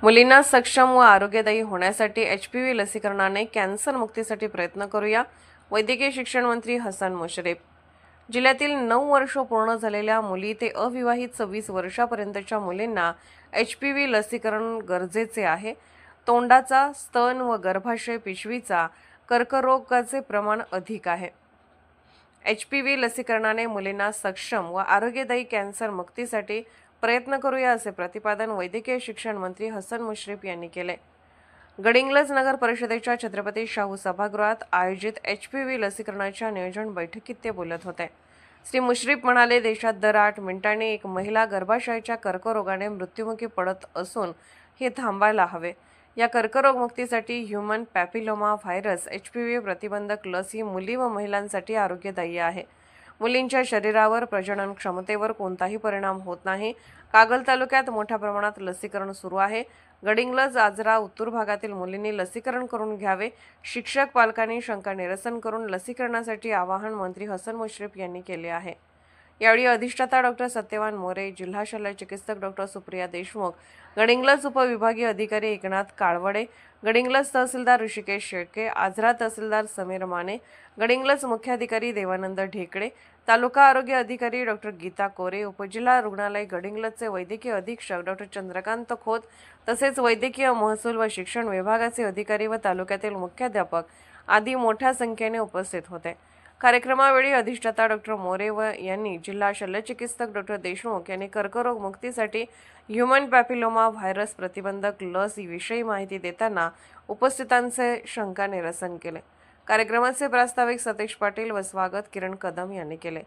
मुलींना सक्षम व आरोग्यदायी होण्यासाठी HPV लसीकरणाने कॅन्सर मुक्तीसाठी प्रयत्न करूया. वैद्यकीय शिक्षण मंत्री हसन मुश्रीफ. जिल्ह्यातील 9 वर्ष पूर्ण झालेल्या मुली ते अविवाहित 26 वर्षापर्यंतच्या मुलींना HPV लसीकरण गरजेचे आहे. तोंडाचा, स्तन व गर्भाशय पिशवीचा कर्करोगाचे प्रमाण अधिक आहे. HPV लसीकरणाने मुलींना सक्षम व आरोग्यदायी कॅन्सर मुक्तीसाठी प्रयत्न करूया असे प्रतिपादन वैद्यकीय शिक्षण मंत्री हसन मुश्रीफ यांनी केले. गडिंग्लज नगर परिषदेच्या छत्रपती शाहू सभागृहात आयोजित HPV लसीकरणाच्या नियोजन बैठकीत ते बोलत होते. श्री मुश्रीफ म्हणाले, देशात दर 8 मिनिटांनी एक महिला गर्भाशयाच्या कर्करोगाने मृत्युमुखी पडत असून हे थांबायला हवे. या कर्करोग मुक्तीसाठी ह्यूमन पॅपिलोमा व्हायरस HPV प्रतिबंधक लस ही मुली व महिलांसाठी आरोग्यदायी आहे. मुलींच्या शरीरावर, प्रजनन क्षमतेवर कोणताही परिणाम होत नाही. कागल तालुक्यात मोठ्या प्रमाणात लसीकरण सुरू आहे. गडिंग्लज, आजरा, उत्तूर भागातील मुलींनी लसीकरण करून घ्यावे. शिक्षक पालकांनी शंका निरसन करून लसीकरणासाठी आवाहन मंत्री हसन मुश्रीफ यांनी केले आहे. यावेळी अधिष्ठाता डॉक्टर सत्यवान मोरे, जिल्हा शल्य चिकित्सक डॉक्टर सुप्रिया देशमुख, गडिंग्लज उपविभागीय अधिकारी एकनाथ काळवडे, गडिंग्लज तहसीलदार ऋषिकेश शेळके, आजरा तहसीलदार समीर माने, गडिंग्लज मुख्याधिकारी देवानंद ढेकळे, तालुका आरोग्य अधिकारी डॉक्टर गीता कोरे, उपजिल्हा रुग्णालय गडिंग्लजचे वैद्यकीय अधीक्षक डॉक्टर चंद्रकांत खोत तसेच वैद्यकीय, महसूल व शिक्षण विभागाचे अधिकारी व तालुक्यातील मुख्याध्यापक आदी मोठ्या संख्येने उपस्थित होते. कार्यक्रमावेळी अधिष्ठाता डॉक्टर मोरे यांनी जिल्हा शल्यचिकित्सक डॉक्टर देशमुख यांनी कर्करोग मुक्तीसाठी ह्यूमन पॅपिलोमा व्हायरस प्रतिबंधक लस विषयी माहिती देताना उपस्थितांचे शंका निरसन केले. कार्यक्रमाचे प्रास्ताविक सतीश पाटील व स्वागत किरण कदम यांनी केले.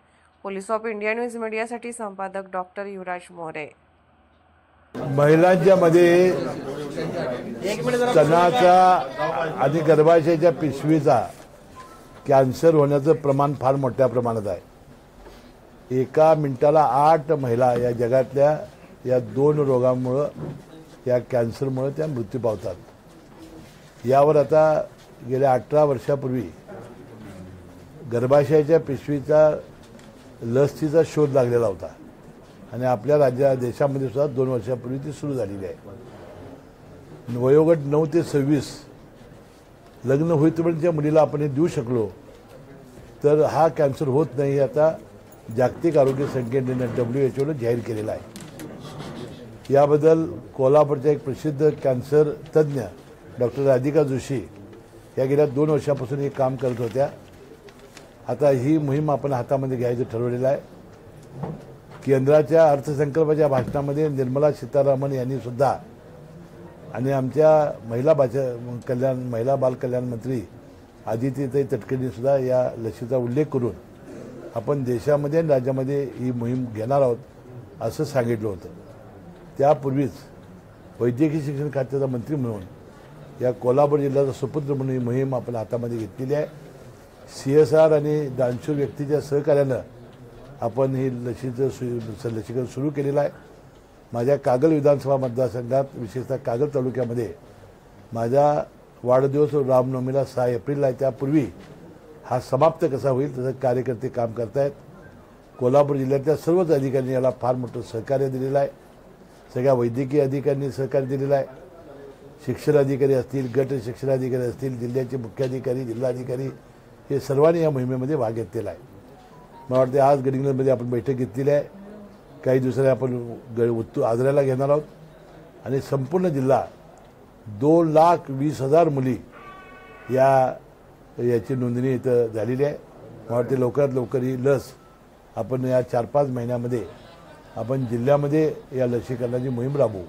पोलीस ऑफ इंडिया न्यूज मीडियासाठी संपादक डॉक्टर युवराज मोरे. महिलांच्या मध्ये स्तनाचा आणि गर्भाशयाच्या पिशवीचा कॅन्सर होण्याचं प्रमाण फार मोठ्या प्रमाणात आहे. एका मिनिटाला 8 महिला या जगातल्या या 2 रोगांमुळे, या कॅन्सरमुळे त्या मृत्यू पावतात. यावर आता गेल्या 18 वर्षापूर्वी गर्भाशयाच्या पिशवीचा लसीचा शोध लागलेला होता आणि आपल्या देशामध्ये सुद्धा 2 वर्षापूर्वी ती सुरू झालेली आहे. वयोगट 9 ते 26 लग्न होईपर्यंतच्या मुलीला आपण देऊ शकलो तर हा कॅन्सर होत नाही. आता जागतिक आरोग्य संघटनेने WHO जाहीर केलेला आहे. याबद्दल कोल्हापूरच्या एक प्रसिद्ध कॅन्सर तज्ज्ञ डॉक्टर राधिका जोशी या गेल्या 2 वर्षापासून हे काम करत होत्या. आता ही मोहीम आपण हातामध्ये घ्यायचं ठरवलेलं आहे. केंद्राच्या अर्थसंकल्पाच्या भाषणामध्ये निर्मला सीतारामन यांनी सुद्धा आणि आमच्या महिला बाल कल्याण मंत्री आदित्यताई तटकरेंनी सुद्धा या लसीचा उल्लेख करून आपण देशामध्ये आणि राज्यामध्ये ही मोहीम घेणार आहोत असं सांगितलं होतं. त्यापूर्वीच वैद्यकीय शिक्षण खात्याचा मंत्री म्हणून या कोल्हापूर जिल्ह्याचा सुपुत्र म्हणून ही मोहीम आपण हातामध्ये घेतलेली आहे. CSR आणि दानशूर व्यक्तीच्या सहकार्यानं आपण ही लसीकरण सुरू केलेलं आहे. माझ्या कागल विधानसभा मतदारसंघात, विशेषतः कागल तालुक्यामध्ये माझा वाढदिवस रामनवमीला 6 एप्रिलला आहे. त्यापूर्वी हा समाप्त कसा होईल तसं कार्यकर्ते काम करतायत. कोल्हापूर जिल्ह्यातल्या सर्वच अधिकाऱ्यांनी याला फार मोठं सहकार्य दिलेलं आहे. सगळ्या वैद्यकीय अधिकाऱ्यांनी सहकार्य दिलेलं आहे. शिक्षण अधिकारी असतील, गट शिक्षण अधिकारी असतील, जिल्ह्याचे मुख्याधिकारी, जिल्हाधिकारी हे सर्वांनी या मोहिमेमध्ये भाग घेतलेला आहे. मला वाटते आज गडिंग्लजमध्ये आपण बैठक घेतलेली आहे. काही दिवसांनी आपण आजऱ्याला घेणार आहोत आणि संपूर्ण जिल्हा 2,20,000 मुली याची नोंदणी इथं झालेली आहे. मला वाटते लवकरात लवकर ही लस आपण या 4-5 महिन्यामध्ये आपण जिल्ह्यामध्ये या लसीकरणाची मोहीम राबवू.